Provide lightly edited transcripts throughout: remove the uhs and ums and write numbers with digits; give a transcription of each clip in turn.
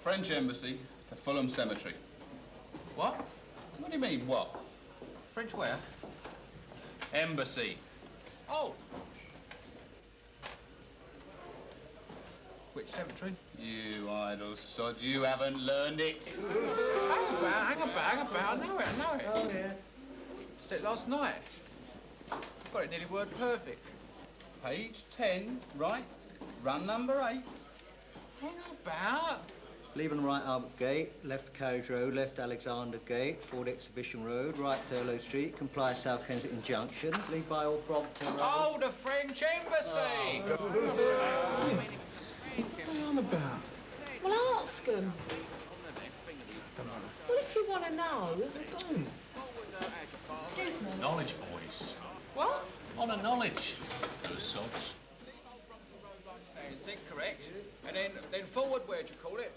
French embassy to Fulham Cemetery. What? What do you mean, what? French where? Embassy. Oh. Which cemetery? You idle sod, you haven't learned it. Hang about. I know it. Oh, yeah. Said it last night. Got it nearly word perfect. Page 10, right? Run number 8. Hang about. Leaving right Albert Gate, left Carriage Road, left Alexander Gate, Ford Exhibition Road, right Thurlow Street, comply South Kensington Junction, leave by Old Brompton Road. Oh, the French embassy! What are you on about? Well, ask them. Well, if you want to know. Don't. Excuse me. Knowledge, boys. What? On a knowledge. Those sods. Is incorrect. And then forward, where'd you call it?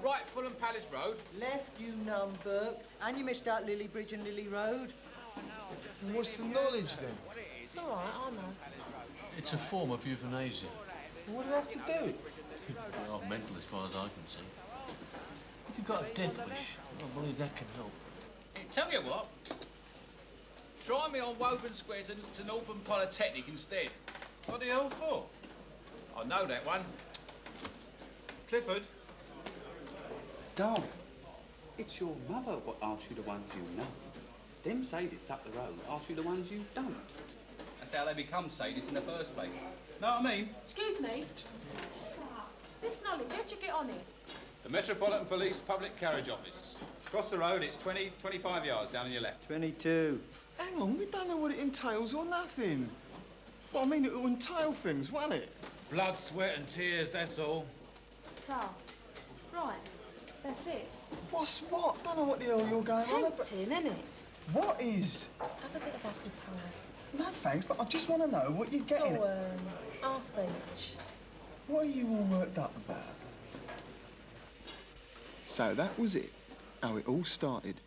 Right, Fulham Palace Road. Left, you number, and you missed out Lily Bridge and Lily Road. What's the knowledge then? It's all right, I know. It's a form of euthanasia. What do I have to do? Well, mental as far as I can see. If you've got a death wish, I believe that can help. Tell you what. Try me on Woburn Square to Northern Polytechnic instead. What the hell for? I know that one. Clifford. Darling, it's your mother what asks you the ones you know. Them sadists up the road ask you the ones you don't. That's how they become sadists in the first place. Know what I mean? Excuse me. This knowledge, how'd you get on it? The Metropolitan Police Public Carriage Office. Across the road, it's 25 yards down on your left. 22. Hang on, we don't know what it entails or nothing. Well, I mean, it'll entail things, won't it? Blood, sweat and tears, that's all. Ta. Right. That's it. What's what? Don't know what the hell you're going on about. Tempting, isn't it? What is? Have a bit of apple pie. No, thanks. Look, I just want to know what you're getting Go, at. half each. What are you all worked up about? So that was it, how it all started.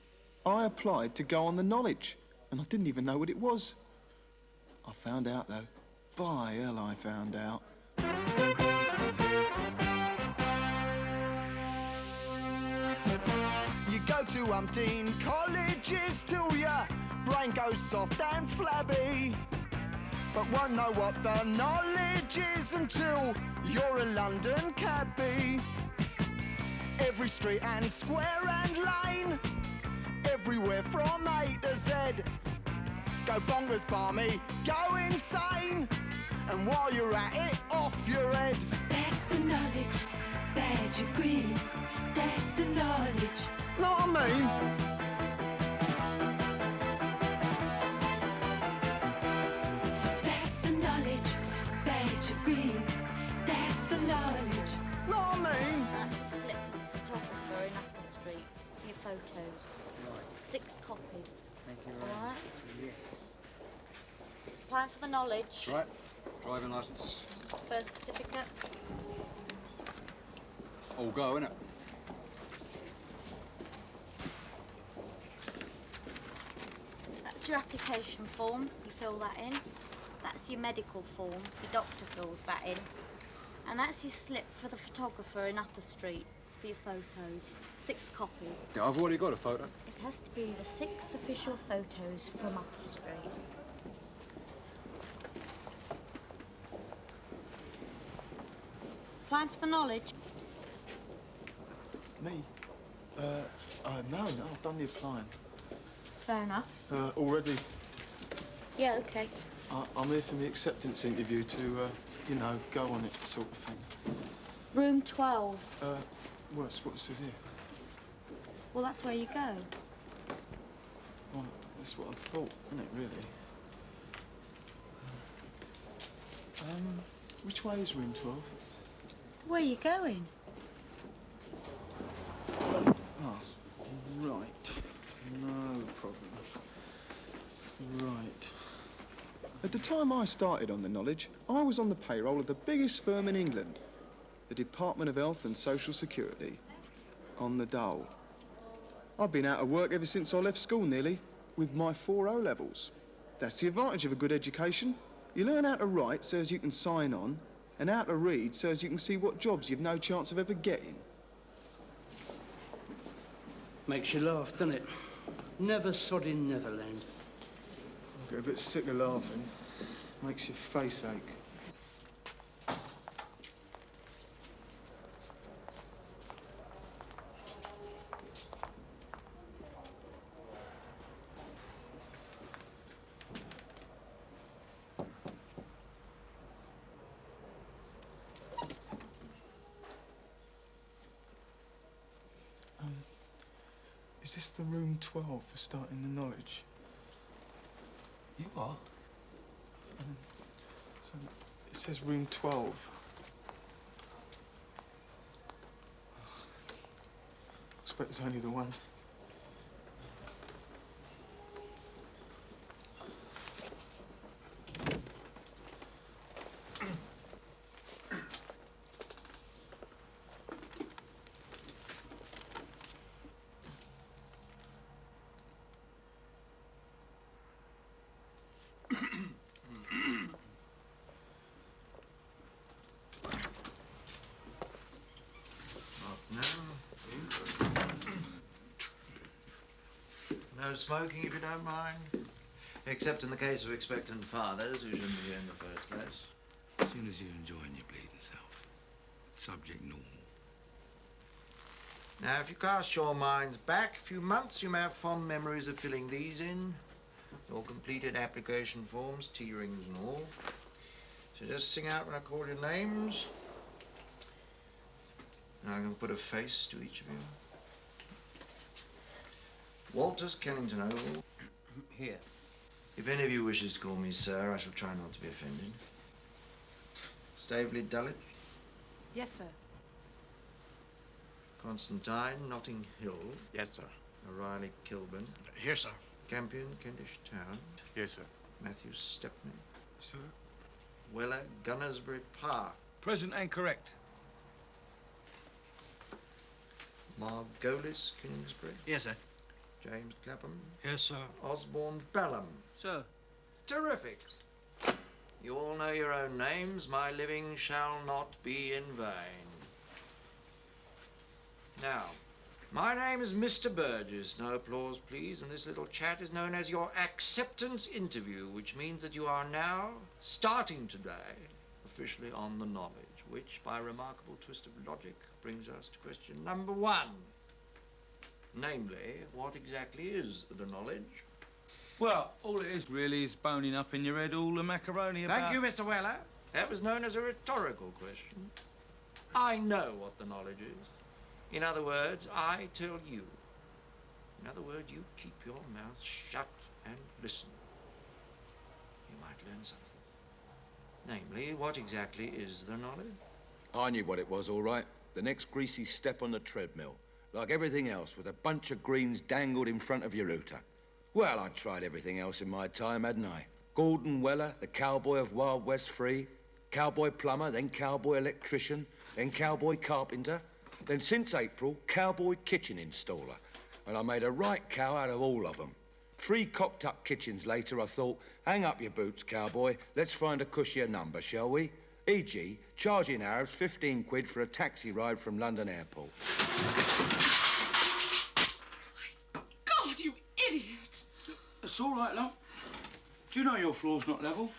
I applied to go on the knowledge, and I didn't even know what it was. I found out, though. By hell, I found out. You go to umpteen colleges till your brain goes soft and flabby, but won't know what the knowledge is until you're a London cabbie. Every street and square and lane, everywhere from A to Z. Go bonkers, barmy, go insane, and while you're at it, off your head. That's the knowledge, badge of green. That's the knowledge. Know what I mean? That's the knowledge, badge of green. That's the knowledge. Know what I mean? That's a slip from the photographer in Apple Street for your photos. Right. 6 copies. Thank you All very right? much. Yes. Apply for the knowledge. Right. Driving licence. Birth certificate. All go, innit? That's your application form. You fill that in. That's your medical form. Your doctor fills that in. And that's your slip for the photographer in Upper Street for your photos. 6 copies. Yeah, I've already got a photo. It has to be the 6 official photos from Upper Street. Applying for the knowledge. Me? No, I've done the applying. Fair enough. Already. Yeah, okay. I'm here for the acceptance interview to, you know, go on it sort of thing. Room 12. What it says here? Well, that's where you go. Well, that's what I thought, isn't it, really? Which way is room 12? Where are you going? Oh, right. No problem. Right. At the time I started on the knowledge, I was on the payroll of the biggest firm in England, the Department of Health and Social Security, on the dole. I've been out of work ever since I left school, nearly, with my 4 O-levels. That's the advantage of a good education. You learn how to write so as you can sign on, and how to read so as you can see what jobs you've no chance of ever getting. Makes you laugh, doesn't it? Never sodding Neverland. I get a bit sick of laughing. Makes your face ache. Is this the room 12 for starting the knowledge? You are? So it says room 12. I expect it's only the one. No smoking, if you don't mind. Except in the case of expectant fathers who shouldn't be here in the first place. As soon as you're enjoying your bleeding self. Subject normal. Now, if you cast your minds back a few months, you may have fond memories of filling these in. Your completed application forms, T-rings and all. So just sing out when I call your names. And I can put a face to each of you. Walters, Kennington Oval. Here. If any of you wishes to call me sir, I shall try not to be offended. Staveley, Dulwich. Yes, sir. Constantine, Notting Hill. Yes, sir. O'Reilly, Kilburn. Here, sir. Campion, Kentish Town. Yes, sir. Matthews, Stepney. Sir? Weller, Gunnersbury Park. Present and correct. Margolis, Kingsbury. Yes, sir. James Clapham. Yes, sir. Osborne, Balham. Sir. Terrific. You all know your own names. My living shall not be in vain. Now, my name is Mr. Burgess. No applause, please. And this little chat is known as your acceptance interview, which means that you are now, starting today, officially on the knowledge, which, by a remarkable twist of logic, brings us to question number 1. Namely, what exactly is the knowledge? Well, all it is really is boning up in your head all the macaroni about... Thank you, Mr. Weller. That was known as a rhetorical question. I know what the knowledge is. In other words, I tell you. In other words, you keep your mouth shut and listen. You might learn something. Namely, what exactly is the knowledge? I knew what it was, all right. The next greasy step on the treadmill. Like everything else, with a bunch of greens dangled in front of your router. Well, I'd tried everything else in my time, hadn't I? Gordon Weller, the cowboy of Wild West Free, cowboy plumber, then cowboy electrician, then cowboy carpenter, then since April, cowboy kitchen installer. And I made a right cow out of all of them. 3 cocked-up kitchens later, I thought, hang up your boots, cowboy, let's find a cushier number, shall we? E.g., charging Arabs 15 quid for a taxi ride from London Airport. God, you idiot! It's all right, love. Do you know your floor's not level?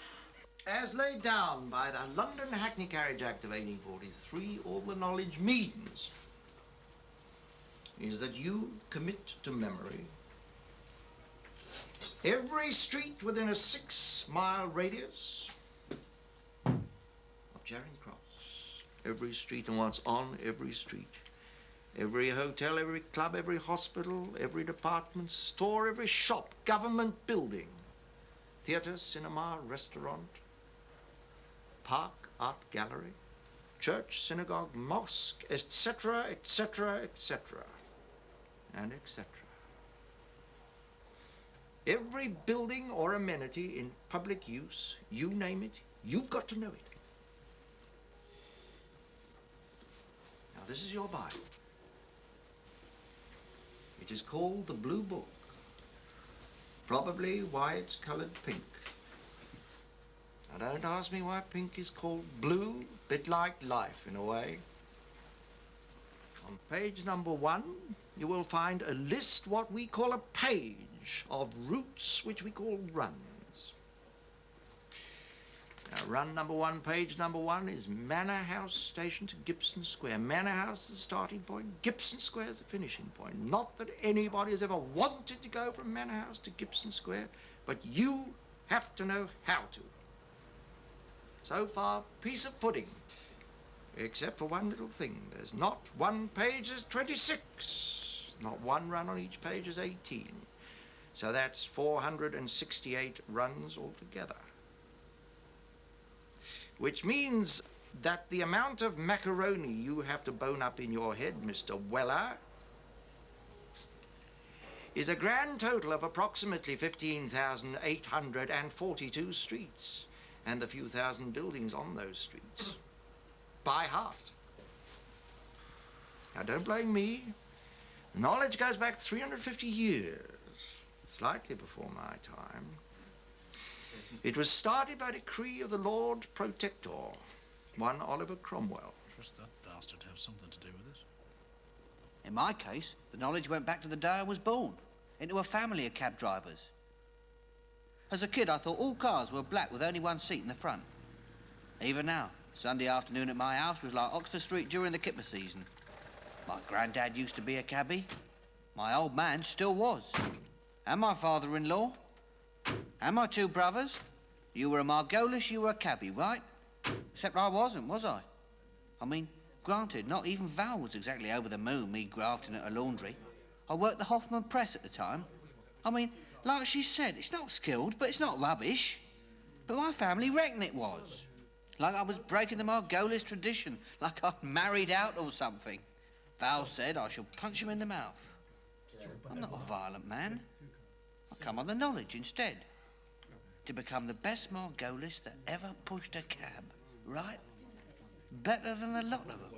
As laid down by the London Hackney Carriage Act of 1843, all the knowledge means is that you commit to memory every street within a 6-mile radius of Charing Cross. Every street and what's on every street. Every hotel, every club, every hospital, every department store, every shop, government building, theatre, cinema, restaurant, park, art gallery, church, synagogue, mosque, etc., etc., etc., and etc. Every building or amenity in public use, you name it, you've got to know it. Now, this is your Bible. It is called the Blue Book. Probably why it's coloured pink. Now, don't ask me why pink is called blue, bit like life in a way. On page number 1, you will find a list, what we call a page, of routes which we call runs. Now, run number one, page number one, is Manor House Station to Gibson Square. Manor House is the starting point, Gibson Square is the finishing point. Not that anybody has ever wanted to go from Manor House to Gibson Square, but you have to know how to. So far, piece of pudding. Except for one little thing. There's not one page, there's 26. Not one run on each page is 18. So that's 468 runs altogether. Which means that the amount of macaroni you have to bone up in your head, Mr. Weller, is a grand total of approximately 15,842 streets and the few thousand buildings on those streets. By heart. Now, don't blame me. Knowledge goes back 350 years, slightly before my time. It was started by decree of the Lord Protector, one Oliver Cromwell. Trust that bastard to have something to do with it. In my case, the knowledge went back to the day I was born, into a family of cab drivers. As a kid, I thought all cars were black with only one seat in the front. Even now, Sunday afternoon at my house was like Oxford Street during the kipper season. My granddad used to be a cabbie. My old man still was. And my father-in-law. And my two brothers. You were a Margolis, you were a cabbie, right? Except I wasn't, was I? I mean, granted, not even Val was exactly over the moon, me grafting at a laundry. I worked the Hoffman Press at the time. I mean, like she said, it's not skilled, but it's not rubbish. But my family reckoned it was. Like I was breaking the Margolis tradition, like I'd married out or something. Val said I shall punch him in the mouth. I'm not a violent man. I come on the knowledge instead. To become the best Margolis that ever pushed a cab, right? Better than a lot of them.